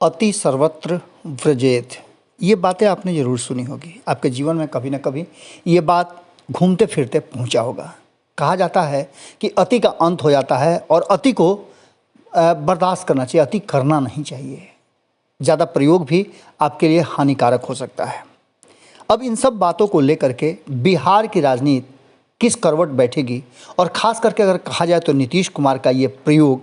अति सर्वत्र व्रजेत, ये बातें आपने ज़रूर सुनी होगी। आपके जीवन में कभी ना कभी ये बात घूमते फिरते पहुंचा होगा। कहा जाता है कि अति का अंत हो जाता है और अति को बर्दाश्त करना चाहिए, अति करना नहीं चाहिए। ज़्यादा प्रयोग भी आपके लिए हानिकारक हो सकता है। अब इन सब बातों को लेकर के बिहार की राजनीति किस करवट बैठेगी, और ख़ास करके अगर कहा जाए तो नीतीश कुमार का ये प्रयोग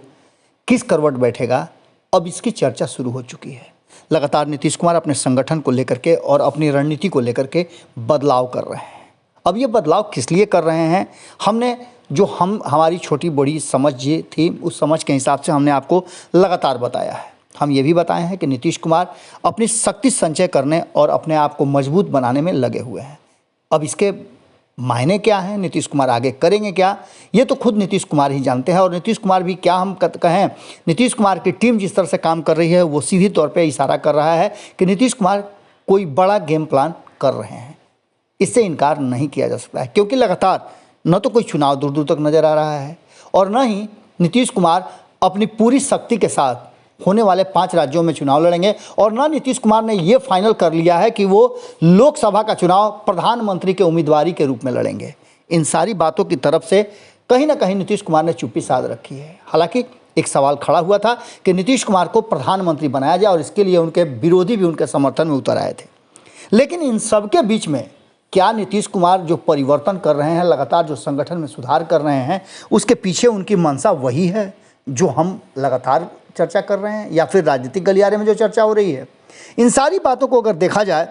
किस करवट बैठेगा, अब इसकी चर्चा शुरू हो चुकी है। लगातार नीतीश कुमार अपने संगठन को लेकर के और अपनी रणनीति को लेकर के बदलाव कर रहे हैं। अब ये बदलाव किस लिए कर रहे हैं, हमने जो हमारी छोटी बड़ी समझ ये थी, उस समझ के हिसाब से हमने आपको लगातार बताया है। हम ये भी बताए हैं कि नीतीश कुमार अपनी शक्ति संचय करने और अपने आप को मजबूत बनाने में लगे हुए हैं। अब इसके मायने क्या हैं, नीतीश कुमार आगे करेंगे क्या, ये तो खुद नीतीश कुमार ही जानते हैं। और नीतीश कुमार भी क्या हम कहें, नीतीश कुमार की टीम जिस तरह से काम कर रही है वो सीधी तौर पे इशारा कर रहा है कि नीतीश कुमार कोई बड़ा गेम प्लान कर रहे हैं। इससे इनकार नहीं किया जा सकता है, क्योंकि लगातार न तो कोई चुनाव दूर दूर तक नज़र आ रहा है और न ही नीतीश कुमार अपनी पूरी शक्ति के साथ होने वाले 5 राज्यों में चुनाव लड़ेंगे, और ना नीतीश कुमार ने ये फाइनल कर लिया है कि वो लोकसभा का चुनाव प्रधानमंत्री के उम्मीदवारी के रूप में लड़ेंगे। इन सारी बातों की तरफ से कहीं ना कहीं नीतीश कुमार ने चुप्पी साध रखी है। हालांकि एक सवाल खड़ा हुआ था कि नीतीश कुमार को प्रधानमंत्री बनाया जाए, और इसके लिए उनके विरोधी भी उनके समर्थन में उतर आए थे। लेकिन इन सब के बीच में क्या नीतीश कुमार जो परिवर्तन कर रहे हैं, लगातार जो संगठन में सुधार कर रहे हैं, उसके पीछे उनकी मंशा वही है जो हम लगातार चर्चा कर रहे हैं, या फिर राजनीतिक गलियारे में जो चर्चा हो रही है? इन सारी बातों को अगर देखा जाए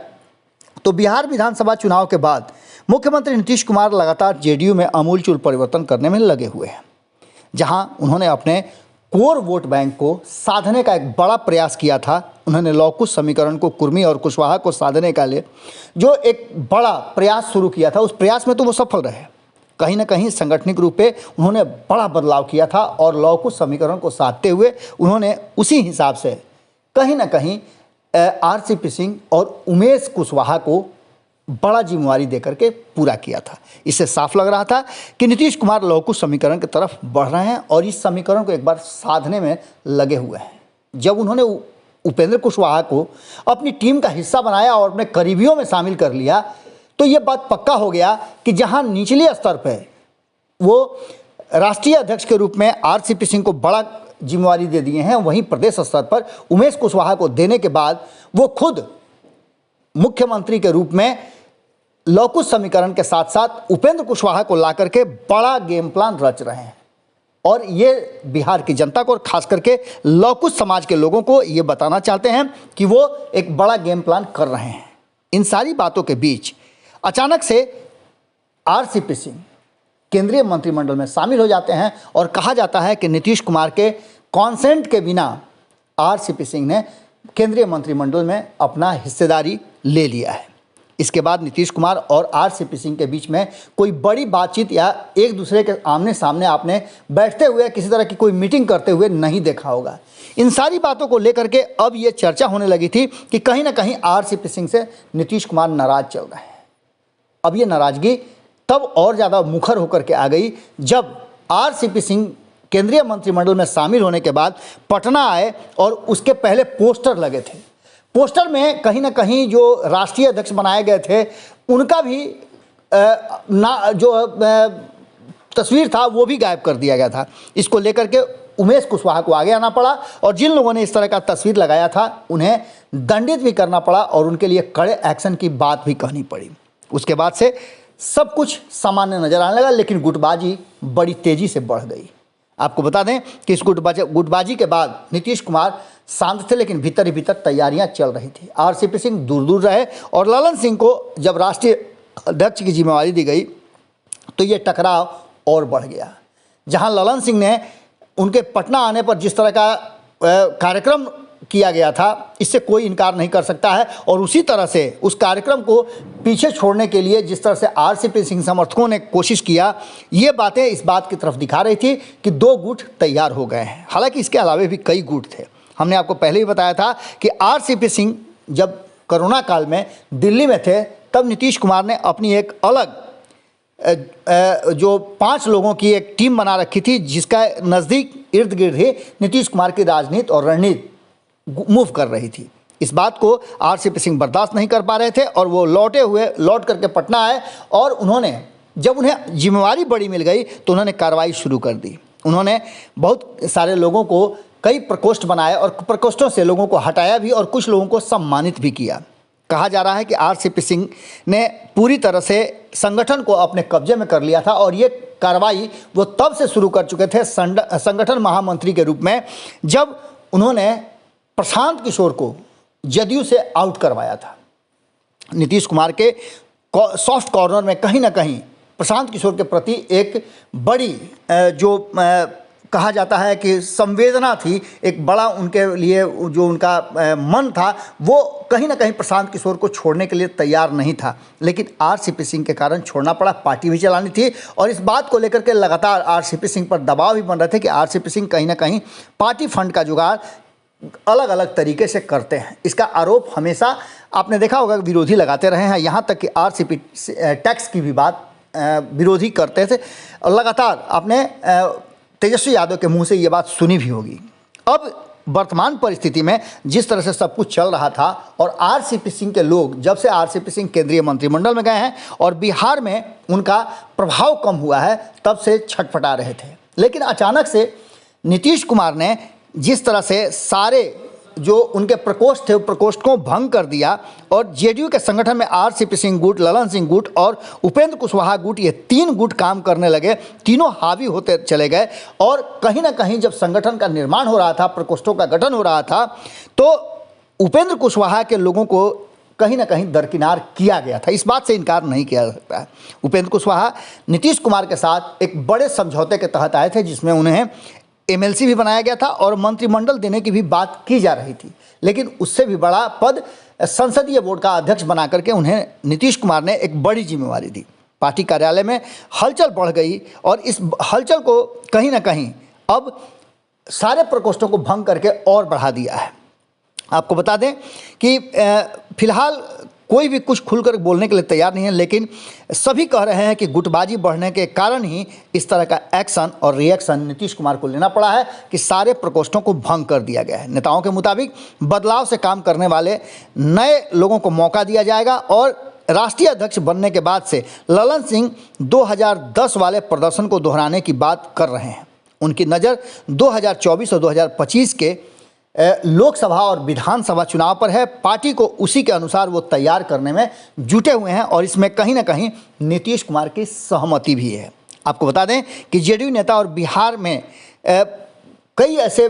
तो बिहार विधानसभा चुनाव के बाद मुख्यमंत्री नीतीश कुमार लगातार जेडीयू में आमूलचूल परिवर्तन करने में लगे हुए हैं। जहां उन्होंने अपने कोर वोट बैंक को साधने का एक बड़ा प्रयास किया था। उन्होंने लौह समीकरण को, कुर्मी और कुशवाहा को साधने का लिए जो एक बड़ा प्रयास शुरू किया था, उस प्रयास में तो वो सफल रहे। कहीं ना कहीं संगठनिक रूप पे उन्होंने बड़ा बदलाव किया था, और लौह समीकरण को साधते हुए उन्होंने उसी हिसाब से कहीं ना कहीं आरसीपी सिंह और उमेश कुशवाहा को बड़ा जिम्मेवारी देकर के पूरा किया था। इससे साफ लग रहा था कि नीतीश कुमार लौह समीकरण की तरफ बढ़ रहे हैं और इस समीकरण को एक बार साधने में लगे हुए हैं। जब उन्होंने उपेंद्र कुशवाहा को अपनी टीम का हिस्सा बनाया और अपने करीबियों में शामिल कर लिया, तो ये बात पक्का हो गया कि जहां निचले स्तर पर वो राष्ट्रीय अध्यक्ष के रूप में आरसीपी सिंह को बड़ा जिम्मेवारी दे दिए हैं, वहीं प्रदेश स्तर पर उमेश कुशवाहा को देने के बाद वो खुद मुख्यमंत्री के रूप में लौह समीकरण के साथ साथ उपेंद्र कुशवाहा को ला करके बड़ा गेम प्लान रच रहे हैं। और ये बिहार की जनता को और खास करके लौह समाज के लोगों को ये बताना चाहते हैं कि वो एक बड़ा गेम प्लान कर रहे हैं। इन सारी बातों के बीच अचानक से आरसीपी सिंह केंद्रीय मंत्रिमंडल में शामिल हो जाते हैं, और कहा जाता है कि नीतीश कुमार के कॉन्सेंट के बिना आरसीपी सिंह ने केंद्रीय मंत्रिमंडल में अपना हिस्सेदारी ले लिया है। इसके बाद नीतीश कुमार और आरसीपी सिंह के बीच में कोई बड़ी बातचीत या एक दूसरे के आमने सामने आपने बैठते हुए किसी तरह की कोई मीटिंग करते हुए नहीं देखा होगा। इन सारी बातों को लेकर के अब ये चर्चा होने लगी थी कि कहीं ना कहीं आरसीपी सिंह से नीतीश कुमार नाराज चल रहे हैं। अब ये नाराजगी तब और ज़्यादा मुखर होकर के आ गई जब आरसीपी सिंह केंद्रीय मंत्रिमंडल में शामिल होने के बाद पटना आए, और उसके पहले पोस्टर लगे थे। पोस्टर में कहीं ना कहीं जो राष्ट्रीय अध्यक्ष बनाए गए थे उनका भी तस्वीर था वो भी गायब कर दिया गया था। इसको लेकर के उमेश कुशवाहा को आगे आना पड़ा, और जिन लोगों ने इस तरह का तस्वीर लगाया था उन्हें दंडित भी करना पड़ा, और उनके लिए कड़े एक्शन की बात भी कहनी पड़ी। उसके बाद से सब कुछ सामान्य नजर आने लगा, लेकिन गुटबाजी बड़ी तेजी से बढ़ गई। आपको बता दें कि इस गुटबाजी के बाद नीतीश कुमार शांत थे, लेकिन भीतर ही भीतर तैयारियां चल रही थी। आरसीपी सिंह दूर दूर रहे, और ललन सिंह को जब राष्ट्रीय अध्यक्ष की जिम्मेवारी दी गई तो ये टकराव और बढ़ गया। जहां ललन सिंह ने उनके पटना आने पर जिस तरह का कार्यक्रम किया गया था, इससे कोई इनकार नहीं कर सकता है, और उसी तरह से उस कार्यक्रम को पीछे छोड़ने के लिए जिस तरह से आरसीपी सिंह समर्थकों ने कोशिश किया, ये बातें इस बात की तरफ दिखा रही थी कि 2 गुट तैयार हो गए हैं। हालांकि इसके अलावा भी कई गुट थे। हमने आपको पहले ही बताया था कि आरसीपी सिंह जब कोरोना काल में दिल्ली में थे, तब नीतीश कुमार ने अपनी एक अलग जो 5 लोगों की एक टीम बना रखी थी, जिसका नज़दीक इर्द गिर्द ही नीतीश कुमार की राजनीति और रणनीति मूव कर रही थी। इस बात को आरसीपी सिंह बर्दाश्त नहीं कर पा रहे थे और वो लौट करके पटना आए और उन्होंने, जब उन्हें जिम्मेवारी बड़ी मिल गई तो उन्होंने कार्रवाई शुरू कर दी। उन्होंने बहुत सारे लोगों को कई प्रकोष्ठ बनाए और प्रकोष्ठों से लोगों को हटाया भी और कुछ लोगों को सम्मानित भी किया। कहा जा रहा है कि आरसीपी सिंह ने पूरी तरह से संगठन को अपने कब्जे में कर लिया था और ये कार्रवाई वो तब से शुरू कर चुके थे संगठन महामंत्री के रूप में, जब उन्होंने प्रशांत किशोर को जदयू से आउट करवाया था। नीतीश कुमार के सॉफ्ट कॉर्नर में कहीं ना कहीं प्रशांत किशोर के प्रति एक बड़ी जो कहा जाता है कि संवेदना थी, एक बड़ा उनके लिए जो उनका मन था वो कहीं ना कहीं प्रशांत किशोर को छोड़ने के लिए तैयार नहीं था। लेकिन आरसीपी सिंह के कारण छोड़ना पड़ा, पार्टी भी चलानी थी और इस बात को लेकर के लगातार आरसीपी सिंह पर दबाव भी बन रहे थे कि आरसीपी सिंह कहीं ना कहीं पार्टी फंड का जुगाड़ अलग अलग तरीके से करते हैं। इसका आरोप हमेशा आपने देखा होगा विरोधी लगाते रहे हैं, यहाँ तक कि आरसीपी टैक्स की भी बात विरोधी करते थे और लगातार आपने तेजस्वी यादव के मुंह से ये बात सुनी भी होगी। अब वर्तमान परिस्थिति में जिस तरह से सब कुछ चल रहा था और आरसीपी सिंह के लोग, जब से आरसीपी सिंह केंद्रीय मंत्रिमंडल में गए हैं और बिहार में उनका प्रभाव कम हुआ है, तब से छटपटा रहे थे। लेकिन अचानक से नीतीश कुमार ने जिस तरह से सारे जो उनके प्रकोष्ठ थे वो प्रकोष्ठ को भंग कर दिया और जेडीयू के संगठन में आरसीपी सिंह गुट, ललन सिंह गुट और उपेंद्र कुशवाहा गुट, ये 3 गुट काम करने लगे, तीनों हावी होते चले गए। और कहीं ना कहीं जब संगठन का निर्माण हो रहा था, प्रकोष्ठों का गठन हो रहा था, तो उपेंद्र कुशवाहा के लोगों को कहीं ना कहीं दरकिनार किया गया था। इस बात से इनकार नहीं किया जा सकता है। उपेंद्र कुशवाहा नीतीश कुमार के साथ एक बड़े समझौते के तहत आए थे जिसमें उन्हें एमएलसी भी बनाया गया था और मंत्रिमंडल देने की भी बात की जा रही थी। लेकिन उससे भी बड़ा पद संसदीय बोर्ड का अध्यक्ष बना करके उन्हें नीतीश कुमार ने एक बड़ी जिम्मेवारी दी। पार्टी कार्यालय में हलचल बढ़ गई और इस हलचल को कहीं ना कहीं अब सारे प्रकोष्ठों को भंग करके और बढ़ा दिया है। आपको बता दें कि फिलहाल कोई भी कुछ खुलकर बोलने के लिए तैयार नहीं है, लेकिन सभी कह रहे हैं कि गुटबाजी बढ़ने के कारण ही इस तरह का एक्शन और रिएक्शन नीतीश कुमार को लेना पड़ा है कि सारे प्रकोष्ठों को भंग कर दिया गया है। नेताओं के मुताबिक बदलाव से काम करने वाले नए लोगों को मौका दिया जाएगा और राष्ट्रीय अध्यक्ष बनने के बाद से ललन सिंह 2010 वाले प्रदर्शन को दोहराने की बात कर रहे हैं। उनकी नज़र 2024 और 2025 के लोकसभा और विधानसभा चुनाव पर है। पार्टी को उसी के अनुसार वो तैयार करने में जुटे हुए हैं और इसमें कहीं ना कहीं नीतीश कुमार की सहमति भी है। आपको बता दें कि जेडीयू नेता और बिहार में कई ऐसे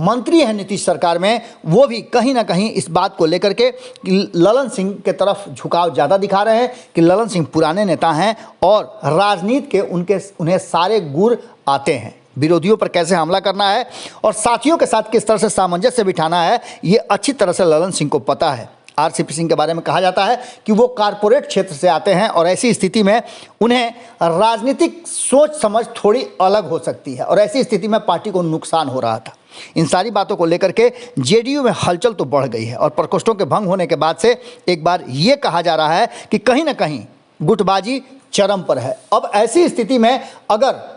मंत्री हैं नीतीश सरकार में, वो भी कहीं ना कहीं इस बात को लेकर के ललन सिंह के तरफ झुकाव ज़्यादा दिखा रहे हैं कि ललन सिंह पुराने नेता हैं और राजनीति के उन्हें सारे गुर आते हैं। विरोधियों पर कैसे हमला करना है और साथियों के साथ किस तरह से सामंजस्य बिठाना है, ये अच्छी तरह से ललन सिंह को पता है। आरसीपी सिंह के बारे में कहा जाता है कि वो कारपोरेट क्षेत्र से आते हैं और ऐसी स्थिति में उन्हें राजनीतिक सोच समझ थोड़ी अलग हो सकती है और ऐसी स्थिति में पार्टी को नुकसान हो रहा था। इन सारी बातों को लेकर के जेडीयू में हलचल तो बढ़ गई है और प्रकोष्ठों के भंग होने के बाद से एक बार ये कहा जा रहा है कि कहीं ना कहीं गुटबाजी चरम पर है। अब ऐसी स्थिति में अगर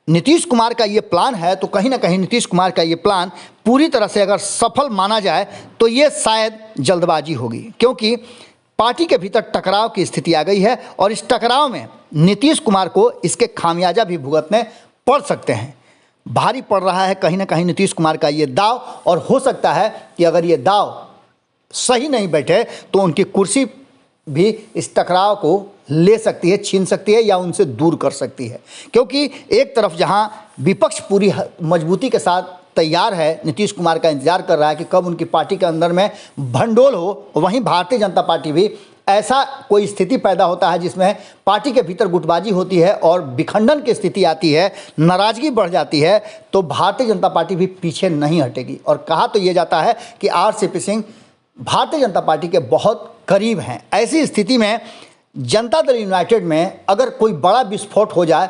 नीतीश कुमार का ये प्लान है तो कहीं ना कहीं नीतीश कुमार का ये प्लान पूरी तरह से अगर सफल माना जाए तो ये शायद जल्दबाजी होगी, क्योंकि पार्टी के भीतर टकराव की स्थिति आ गई है और इस टकराव में नीतीश कुमार को इसके खामियाजा भी भुगतने पड़ सकते हैं। भारी पड़ रहा है कहीं ना कहीं नीतीश कुमार का ये दाव और हो सकता है कि अगर ये दाव सही नहीं बैठे तो उनकी कुर्सी भी इस टकराव को ले सकती है, छीन सकती है या उनसे दूर कर सकती है। क्योंकि एक तरफ जहां विपक्ष पूरी मजबूती के साथ तैयार है, नीतीश कुमार का इंतजार कर रहा है कि कब उनकी पार्टी के अंदर में भंडोल हो, वहीं भारतीय जनता पार्टी भी ऐसा कोई स्थिति पैदा होता है जिसमें पार्टी के भीतर गुटबाजी होती है और विखंडन की स्थिति आती है, नाराजगी बढ़ जाती है, तो भारतीय जनता पार्टी भी पीछे नहीं हटेगी। और कहा तो ये जाता है कि आरसीपी सिंह भारतीय जनता पार्टी के बहुत करीब हैं। ऐसी स्थिति में जनता दल यूनाइटेड में अगर कोई बड़ा विस्फोट हो जाए,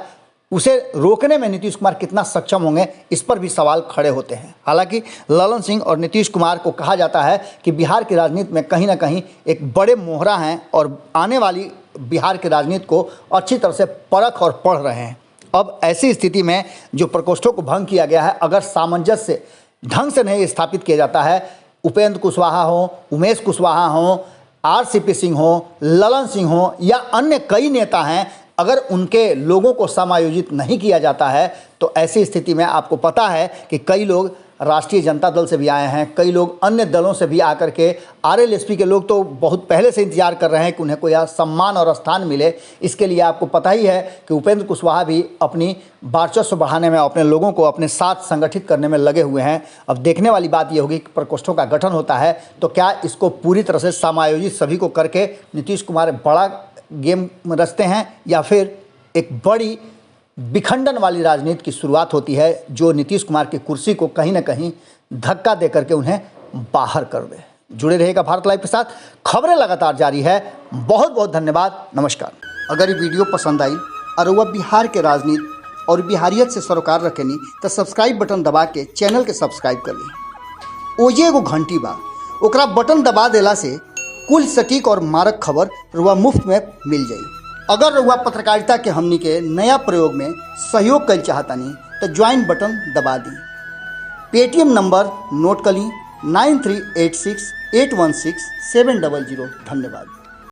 उसे रोकने में नीतीश कुमार कितना सक्षम होंगे, इस पर भी सवाल खड़े होते हैं। हालांकि ललन सिंह और नीतीश कुमार को कहा जाता है कि बिहार की राजनीति में कहीं ना कहीं एक बड़े मोहरा हैं और आने वाली बिहार की राजनीति को अच्छी तरह से परख और पढ़ रहे हैं। अब ऐसी स्थिति में जो प्रकोष्ठों को भंग किया गया है, अगर सामंजस्य ढंग से नहीं स्थापित किया जाता है, उपेंद्र कुशवाहा हो, उमेश कुशवाहा हो, आरसीपी सिंह हो, ललन सिंह हो या अन्य कई नेता हैं, अगर उनके लोगों को समायोजित नहीं किया जाता है तो ऐसी स्थिति में आपको पता है कि कई लोग राष्ट्रीय जनता दल से भी आए हैं, कई लोग अन्य दलों से भी आकर के, आरएलएसपी के लोग तो बहुत पहले से इंतजार कर रहे हैं कि उन्हें कोई सम्मान और स्थान मिले। इसके लिए आपको पता ही है कि उपेंद्र कुशवाहा भी अपनी वर्चस्व बढ़ाने में, अपने लोगों को अपने साथ संगठित करने में लगे हुए हैं। अब देखने वाली बात यह होगी कि प्रकोष्ठों का गठन होता है तो क्या इसको पूरी तरह से समायोजित सभी को करके नीतीश कुमार बड़ा गेम रचते हैं या फिर एक बड़ी विखंडन वाली राजनीति की शुरुआत होती है जो नीतीश कुमार की कुर्सी को कहीं ना कहीं धक्का दे करके उन्हें बाहर कर दे। जुड़े रहेगा भारत लाइव के साथ, खबरें लगातार जारी है। बहुत बहुत धन्यवाद, नमस्कार। अगर ये वीडियो पसंद आई और वह बिहार के राजनीति और बिहारियत से सरोकार रखेनी तो सब्सक्राइब बटन दबा के चैनल के सब्सक्राइब कर ली। ओजे एगो घंटी बा, ओकरा बटन दबा देला से कुल सटीक और मारक खबर रुआ मुफ्त में मिल जाई। अगर रुआ पत्रकारिता के हमनी के नया प्रयोग में सहयोग कर चाहतानी तो ज्वाइन बटन दबा दी। पेटीएम नंबर नोट कर ली 9386816700। धन्यवाद।